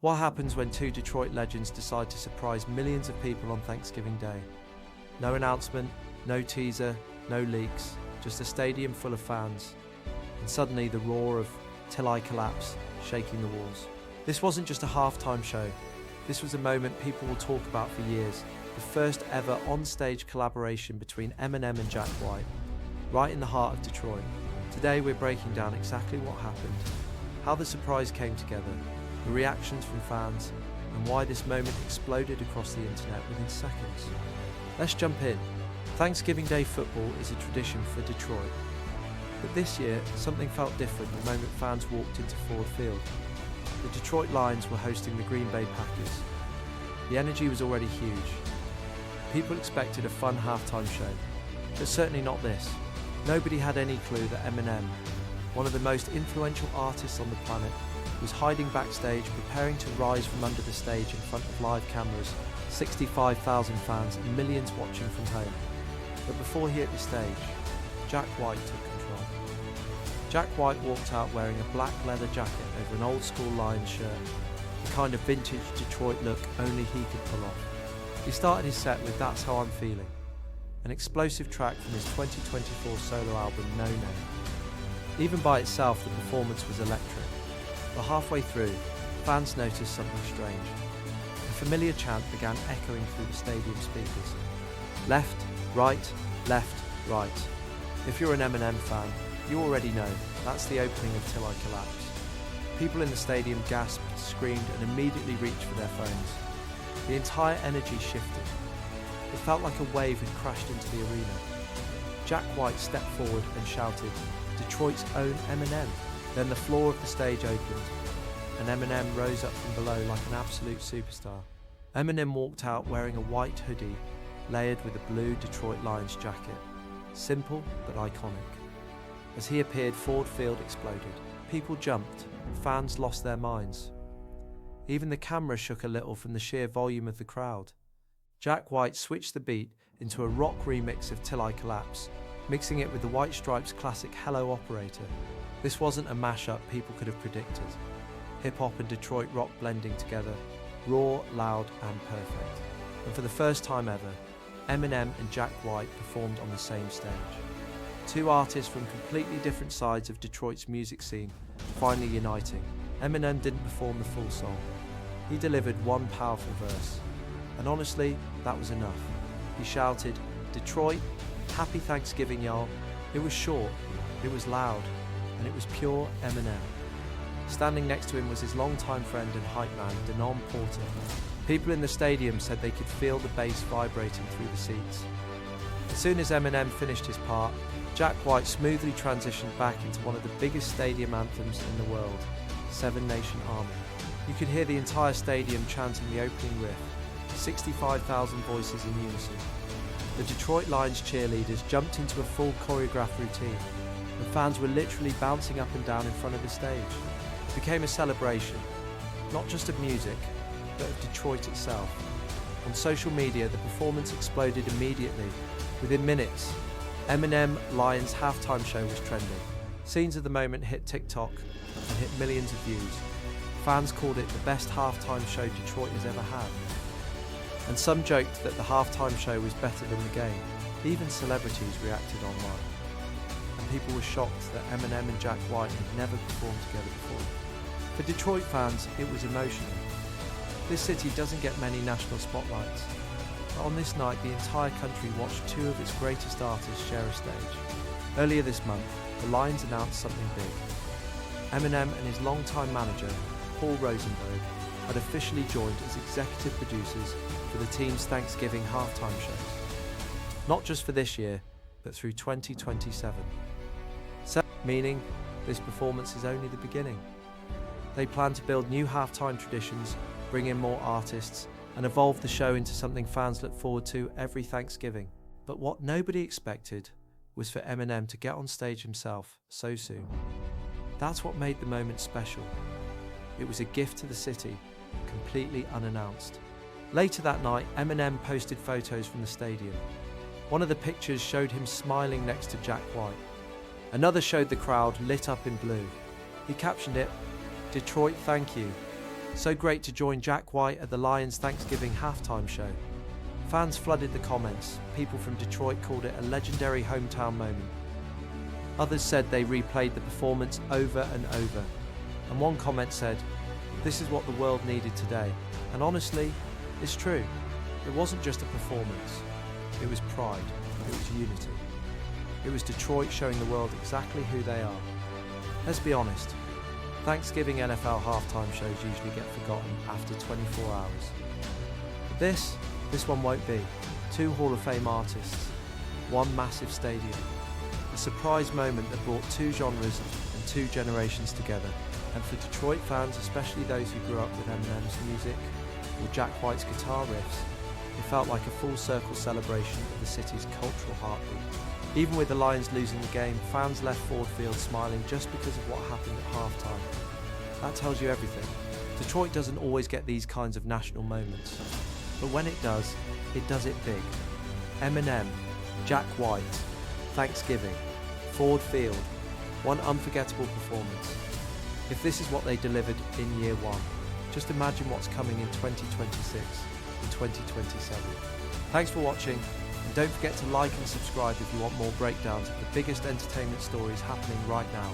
What happens when two Detroit legends decide to surprise millions of people on Thanksgiving Day? No announcement, no teaser, no leaks, just a stadium full of fans, and suddenly the roar of "Till I Collapse" shaking the walls. This wasn't just a halftime show. This was a moment people will talk about for years, the first ever on-stage collaboration between Eminem and Jack White, right in the heart of Detroit. Today we're breaking down exactly what happened, how the surprise came together, the reactions from fans, and why this moment exploded across the internet within seconds. Let's jump in. Thanksgiving Day football is a tradition for Detroit. But this year, something felt different the moment fans walked into Ford Field. The Detroit Lions were hosting the Green Bay Packers. The energy was already huge. People expected a fun halftime show, but certainly not this. Nobody had any clue that Eminem, one of the most influential artists on the planet, was hiding backstage, preparing to rise from under the stage in front of live cameras, 65,000 fans and millions watching from home. But before he hit the stage, Jack White took control. Jack White walked out wearing a black leather jacket over an old school Lions shirt, the kind of vintage Detroit look only he could pull off. He started his set with "That's How I'm Feeling," an explosive track from his 2024 solo album No Name. Even by itself, the performance was electric. But halfway through, fans noticed something strange. A familiar chant began echoing through the stadium speakers. Left, right, left, right. If you're an Eminem fan, you already know that's the opening of "Till I Collapse." People in the stadium gasped, screamed, and immediately reached for their phones. The entire energy shifted. It felt like a wave had crashed into the arena. Jack White stepped forward and shouted, "Detroit's own Eminem." Then the floor of the stage opened, and Eminem rose up from below like an absolute superstar. Eminem walked out wearing a white hoodie layered with a blue Detroit Lions jacket. Simple but iconic. As he appeared, Ford Field exploded. People jumped, fans lost their minds. Even the camera shook a little from the sheer volume of the crowd. Jack White switched the beat into a rock remix of "Till I Collapse," mixing it with the White Stripes' classic "Hello Operator." This wasn't a mashup people could have predicted. Hip-hop and Detroit rock blending together, raw, loud, and perfect. And for the first time ever, Eminem and Jack White performed on the same stage. Two artists from completely different sides of Detroit's music scene finally uniting. Eminem didn't perform the full song. He delivered one powerful verse. And honestly, that was enough. He shouted, "Detroit, happy Thanksgiving, y'all." It was short, it was loud, and it was pure Eminem. Standing next to him was his longtime friend and hype man, Denon Porter. People in the stadium said they could feel the bass vibrating through the seats. As soon as Eminem finished his part, Jack White smoothly transitioned back into one of the biggest stadium anthems in the world, Seven Nation Army. You could hear the entire stadium chanting the opening riff, 65,000 voices in unison. The Detroit Lions cheerleaders jumped into a full choreographed routine, and fans were literally bouncing up and down in front of the stage. It became a celebration, not just of music, but of Detroit itself. On social media, the performance exploded immediately. Within minutes, Eminem Lions halftime show was trending. Scenes of the moment hit TikTok and hit millions of views. Fans called it the best halftime show Detroit has ever had. And some joked that the halftime show was better than the game. Even celebrities reacted online. And people were shocked that Eminem and Jack White had never performed together before. For Detroit fans, it was emotional. This city doesn't get many national spotlights, but on this night the entire country watched two of its greatest artists share a stage. Earlier this month, the Lions announced something big. Eminem and his longtime manager, Paul Rosenberg, had officially joined as executive producers for the team's Thanksgiving halftime shows. Not just for this year, but through 2027. Meaning, this performance is only the beginning. They plan to build new halftime traditions, bring in more artists, and evolve the show into something fans look forward to every Thanksgiving. But what nobody expected was for Eminem to get on stage himself so soon. That's what made the moment special. It was a gift to the city, completely unannounced. Later that night, Eminem posted photos from the stadium. One of the pictures showed him smiling next to Jack White. Another showed the crowd lit up in blue. He captioned it, "Detroit, thank you." So great to join Jack White at the Lions' Thanksgiving halftime show. Fans flooded the comments. People from Detroit called it a legendary hometown moment. Others said they replayed the performance over and over. And one comment said, "This is what the world needed today." And honestly, it's true. It wasn't just a performance. It was pride. It was unity. It was Detroit showing the world exactly who they are. Let's be honest. Thanksgiving NFL halftime shows usually get forgotten after 24 hours. But this one won't be. 2 Hall of Fame artists, 1 massive stadium. A surprise moment that brought 2 genres and 2 generations together. And for Detroit fans, especially those who grew up with Eminem's music or Jack White's guitar riffs, it felt like a full circle celebration of the city's cultural heartbeat. Even with the Lions losing the game, fans left Ford Field smiling just because of what happened at halftime. That tells you everything. Detroit doesn't always get these kinds of national moments, but when it does it big. Eminem, Jack White, Thanksgiving, Ford Field, one unforgettable performance. If this is what they delivered in year 1, just imagine what's coming in 2026 and 2027. Thanks for watching, and don't forget to like and subscribe if you want more breakdowns of the biggest entertainment stories happening right now.